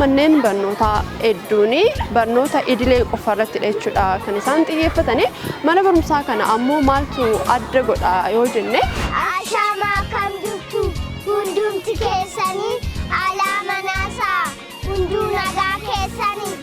manneen barnootaa hedduuni barnoota idilee qofarratti jechuudha kan isaan xiyyeeffatanii mana barumsaa kana ammoo maaltu adda godha yoo jenne Ashama kam jirtu hundumti keessanii alaa manaasaa hunduu nagaa keessanii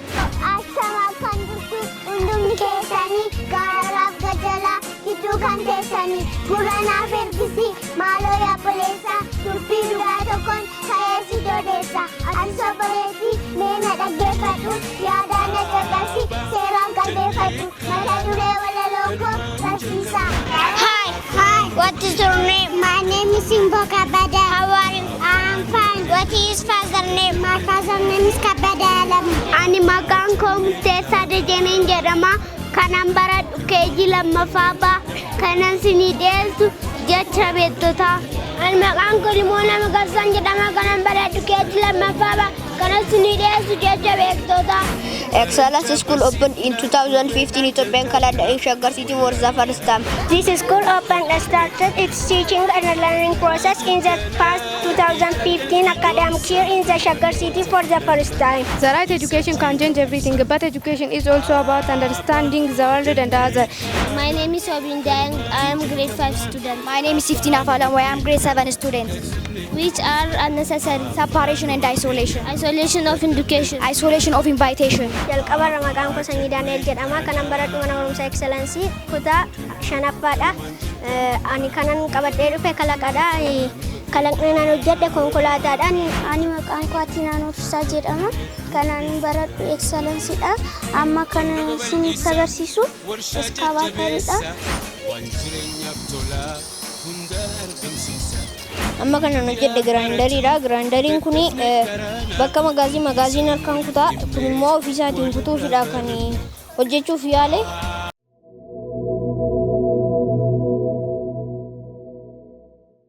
Ashama kam jirtu hundumti keessanii gaaraaf gajalaa gidduu kan teessanii guranaaf ergisii maaloo yaabboleessaa turbii dhugaa tokkoon ka'eessi doodeessa ati sobboleetti meena dhaggeeffadhu yaadaan na caqasi seeraan qalbeeffadhu mata duree walaloo barsiisaa. Hi, what is your name? My name is Simbo Kabada. How are you? I'm fine. What is father name? My father name is Kabada Alam. Ani maqaan koo Murteessaa Dajaneen jedhama. Kanan baradhu keejii lammaffaa kanan sinii dhiyeessu jecha beektotaa. Ani maqaan koo Limoona Magarsaan jedhama. Kanan baradhu keejii lammaffaa kanan sinii dhiyeessu jecha beektotaa. Excellence School opened in 2015 Ethiopian calendar in Shaggar City was the first time. This school opened and started its teaching and learning process in the past 2015 academic year in the Shaggar City for the first time. The right education can change everything, but education is also about understanding the world and others. My name is Obinda and I am grade 5 student. My name is Siftina Falam, I am grade 7 student. Which are unnecessary? Separation and isolation. Isolation of education. Isolation of invitation. Jalqaba maqaan koo Sanyii Daani'el jedhama. Kanan baradhu mana barumsaa Excellence Kutaa shanaffaadha. Ani kanan qabadhee dhufe kalaqadha. Kalaqni nan hojjedhe konkolaataadhaan. Ani maqaan koo Atinaan Ofiisaa jedhama. Kanan baradhu Excellenceedha. Amma kana isin agarsiisu iskaabaatariidha. Amma kana hojjedhe giraandariidha. Giraandariin kuni bakka magaaziin harkaan kutaa kun immoo ofiisaatiin kutuufidha kan hojjechuuf yaale.